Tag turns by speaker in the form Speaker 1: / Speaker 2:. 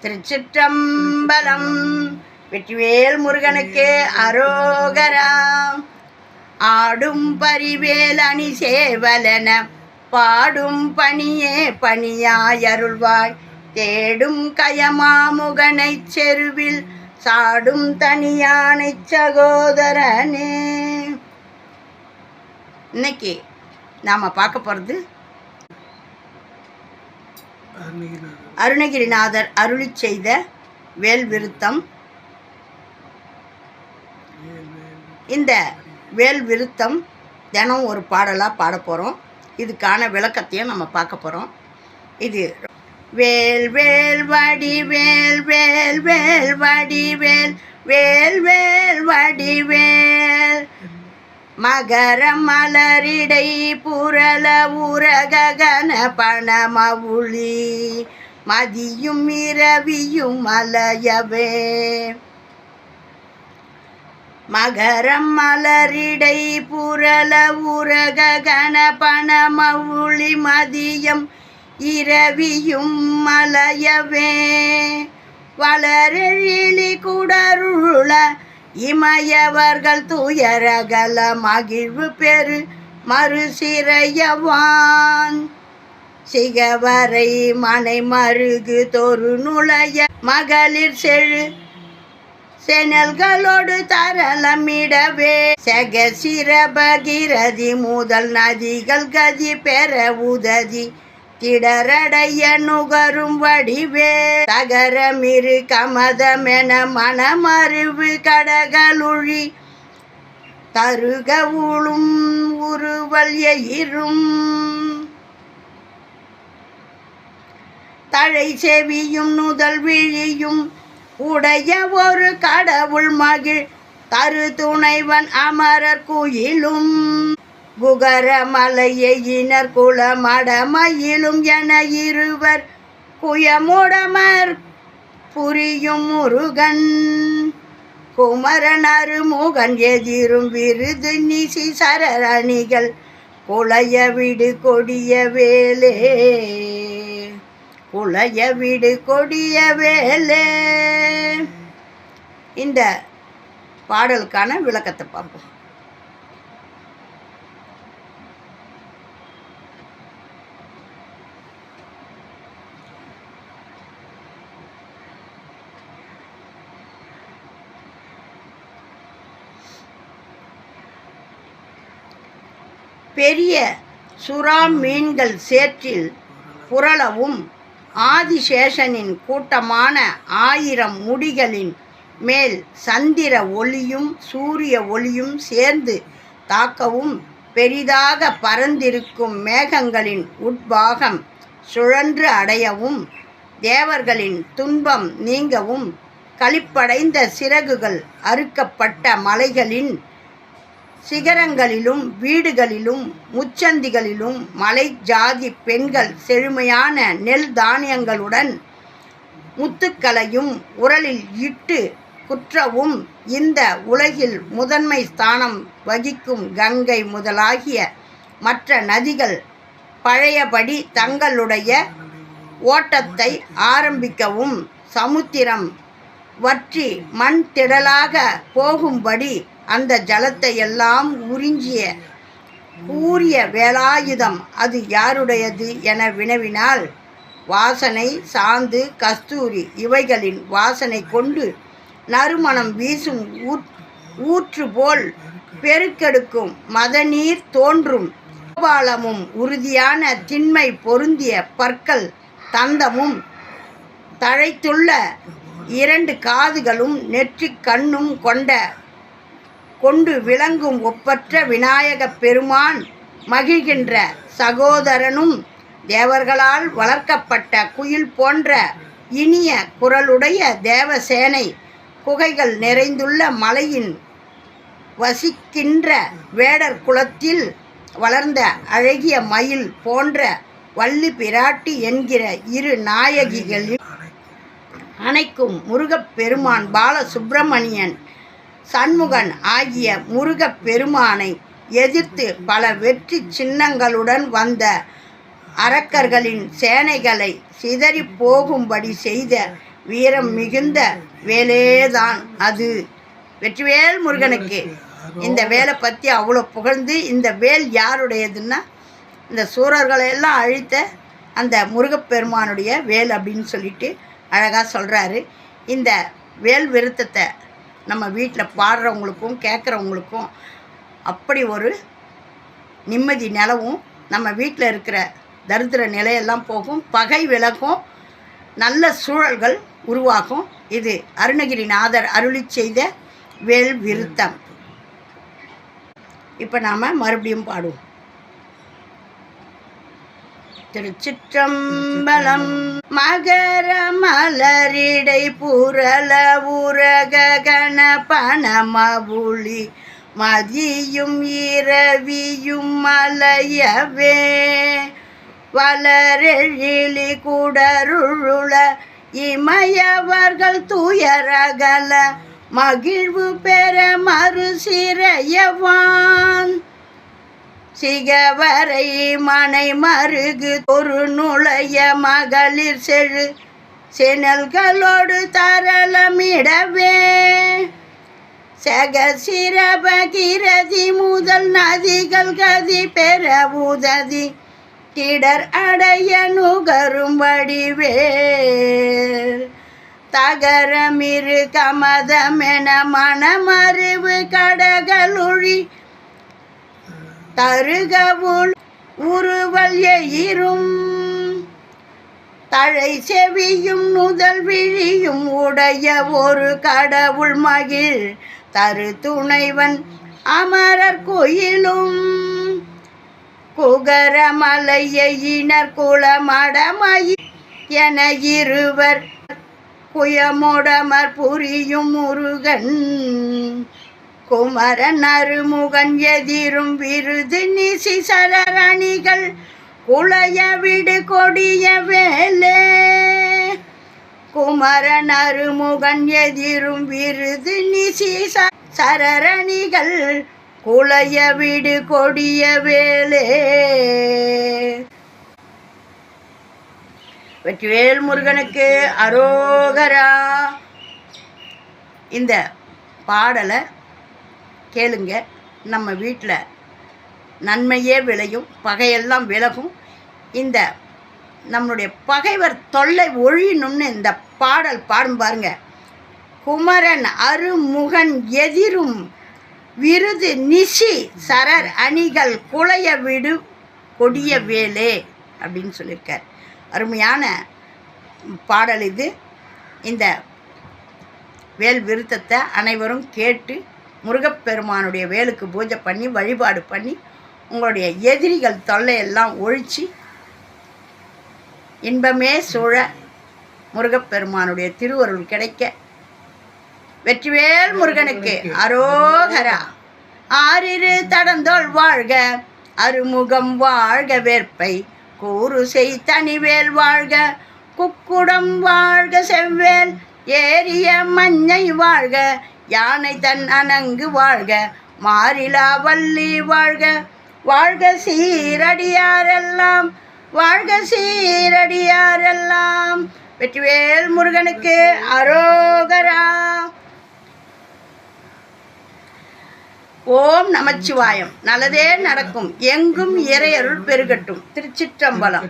Speaker 1: திருச்சிற்றம்பலம். வெற்றிவேல் முருகனுக்கு அரோகரா. ஆடும் பரிவேல் அணி சேவலன பாடும் பணியே பணியாயருள்வாய். தேடும் கயமாமுகனை செருவில் சாடும் தனியானை சகோதரனே. இன்னைக்கு நாம் பார்க்க போகிறது அருணகிரிநாதர் அருளி செய்த வேல் விருத்தம். இந்த வேல் விருத்தம் தினம் ஒரு பாடலாக பாட போகிறோம். இதுக்கான விளக்கத்தையும் நம்ம பார்க்க போகிறோம். இது வேல் வேல் வடிவேல் வேல் வேல் வடிவேல் வேல் வேல் வடிவேல் மகர மலரிடை புரள உரகன பணமவுளி மதியும் இரவியும் மலையவே. மகரம் மலரிடை புரள உரகன பணமவுளி மதியம் இரவியும் மலையவே. வளரெழிலி குடருள இமயவர்கள் துயரகல மகிழ்வு பெரு மறுசிறையவான். சிகவரை மனை மருகு தொரு நுழைய மகளிர் செழு செனல்களோடு தரளமிடவே. செக சிரபகிரதி முதல் நதிகள் கதி பெற உததி திடரடைய நுகரும் வடிவே. தகரமிரு கமதமென மனமருவு கடகளுழி தருக உளும் உருவல் எயிரும். தழை செவியும் நுதல் விழியும் உடைய ஒரு கடவுள் மகிழ் தரு துணைவன் அமரர் குயிலும். குகர மலையினர் குளமடமயிலும் என இருவர் குயமுடமர் புரியும் முருகன். குமரன் அருமுகன் எதிரும் விருது நிசி சரணிகள் குளைய விடு கொடிய வேலே. குளைய விடு கொடிய வேலே. இந்த பாடலுக்கான விளக்கத்தை பார்ப்போம். பெரிய சுறா மீன்கள் சேற்றில் புரளவும் ஆதிசேஷனின் கூட்டமான 1000 முடிகளின் மேல் சந்திர ஒளியும் சூரிய ஒளியும் சேர்ந்து தாக்கவும் பெரிதாக பறந்திருக்கும் மேகங்களின் உட்பாகம் சுழன்று அடையவும் தேவர்களின் துன்பம் நீங்கவும் களிப்படைந்த சிறகுகள் அறுக்கப்பட்ட மலைகளின் சிகரங்களிலும் வீடுகளிலும் முச்சந்திகளிலும் மலை ஜாதி பெண்கள் செழுமையான நெல் தானியங்களுடன் முத்துக்களையும் உரலில் இட்டு குற்றவும் இந்த உலகில் முதன்மை ஸ்தானம் வகிக்கும் கங்கை முதலாகிய மற்ற நதிகள் பழையபடி தங்களுடைய ஓட்டத்தை ஆரம்பிக்கவும் சமுத்திரம் வற்றி மண் திடலாக போகும்படி அந்த ஜலத்தை எல்லாம் உறிஞ்சிய கூரிய வேலாயுதம் அது யாருடையது என வினவினால் வாசனை சாந்து கஸ்தூரி இவைகளின் வாசனை கொண்டு நறுமணம் வீசும் ஊற்று போல் பெருக்கெடுக்கும் மதநீர் தோன்றும் கோபாலமும் உறுதியான திண்மை பொருந்திய பற்கள் தந்தமும் தழைத்துள்ள 2 காதுகளும் நெற்றிக் கண்ணும் கொண்டு விளங்கும் ஒப்பற்ற விநாயகப் பெருமான் மகிழ்கின்ற சகோதரனும் தேவர்களால் வளர்க்கப்பட்ட குயில் போன்ற இனிய குரலுடைய தேவசேனை குகைகள் நிறைந்துள்ள மலையின் வசிக்கின்ற வேடர் குலத்தில் வளர்ந்த அழகிய மயில் போன்ற வள்ளி பிராட்டி என்கிற 2 நாயகிகளில் அணைக்கும் முருகப் பெருமான் பாலசுப்பிரமணியன் சண்முகன் ஆகிய முருகப் பெருமானை எதிர்த்து பல வெற்றி சின்னங்களுடன் வந்த அரக்கர்களின் சேனைகளை சிதறி போகும்படி செய்த வீரம் மிகுந்த வேலேதான் அது. வெற்றிவேல் முருகனுக்கு. இந்த வேலை பற்றி அவ்வளோ புகழ்ந்து, இந்த வேல் யாருடையதுன்னா இந்த சூரர்களை எல்லாம் அழித்த அந்த முருகப்பெருமானுடைய வேல் அப்படின்னு சொல்லிட்டு அழகாக சொல்கிறாரு. இந்த வேல் விருத்தத்தை நம்ம வீட்டில் பாடுறவங்களுக்கும் கேட்குறவங்களுக்கும் அப்படி ஒரு நிம்மதி நிலவும், நம்ம வீட்டில் இருக்கிற தரித்திர நிலையெல்லாம் போகும், பகை விலகும், நல்ல சூழல்கள் உருவாகும். இது அருணகிரிநாதர் அருளி செய்த வேல் விருத்தம். இப்போ நாம் மறுபடியும் பாடுவோம். திருச்சிற்றம்பலம். மகர மலரிடை புரள உரக கணபணமவுளி மதியும் இரவியும் மலையவே வளரெழிலி குடருள இமயவர்கள் துயரகல மகிழ்வு பெற மறுசிறையவான் சிகவரை மனை மருகு ஒரு நுழைய மகளிர் செழு செனல்களோடு தரளமிடவே சகசிரபகிரதி முதல் நதிகள் கதி பெற உததி கிடர் அடைய நுகரும் வடிவேல் தகரமிரு கமதமென மணமறிவு கடகளுழி தருகவுள் உருவல் எயிரும் தழை செவியும் நுதல் விழியும் உடைய ஒரு கடவுள் மகிழ் தரு துணைவன் அமரர் கோயிலும் குகரமலையினர் குளமடமயி என இருவர் குயமுடமர் புரியும் முருகன் குமரன் அருமுகன் எதிரும் விருது நிசி சரரணிகள் குளைய விடு கொடிய வேலே குமரன் அருமுகன் எதிரும் விருது நிசி சரரணிகள் குளைய விடு கொடிய வேலே. வெற்றிவேல் முருகனுக்கு அரோகரா. இந்த பாடலை கேளுங்க. நம்ம வீட்டில் நன்மையே விளையும், பகையெல்லாம் விலகும். இந்த நம்மளுடைய பகைவர் தொல்லை ஒழியணும்னு இந்த பாடல் பாடும் பாருங்க. குமரன் அருமுகன் எதிரும் விருது நிசி சரர் அணிகள் குளைய விடு கொடிய வேலே அப்படின்னு சொல்லியிருக்கார். அருமையான பாடல் இது. இந்த வேல் விருத்தத்தை அனைவரும் கேட்டு முருகப்பெருமானுடைய வேலுக்கு பூஜை பண்ணி வழிபாடு பண்ணி உங்களுடைய எதிரிகள் தொல்லையெல்லாம் ஒழிச்சு இன்பமே சூழ முருகப்பெருமானுடைய திருவருள் கிடைக்க வெற்றிவேல் முருகனுக்கு அரோகரா. ஆறிரு தடந்தோள் வாழ்க, அருமுகம் வாழ்க, வேற்பை கூறு செய் தனிவேல் வாழ்க, குக்குடம் வாழ்க, செவ்வேல் ஏரிய மஞ்சை வாழ்க, யானை தன் அணங்கு வாழ்க, மாறிலா வள்ளி வாழ்க, வாழ்க சீரடியாரெல்லாம், வாழ்க சீரடியாரெல்லாம். வெற்றிவேல் முருகனுக்கு அரோகரா. ஓம் நமச்சிவாயம். நல்லதே நடக்கும், எங்கும் இறையருள் பெருகட்டும். திருச்சிற்றம்பலம்.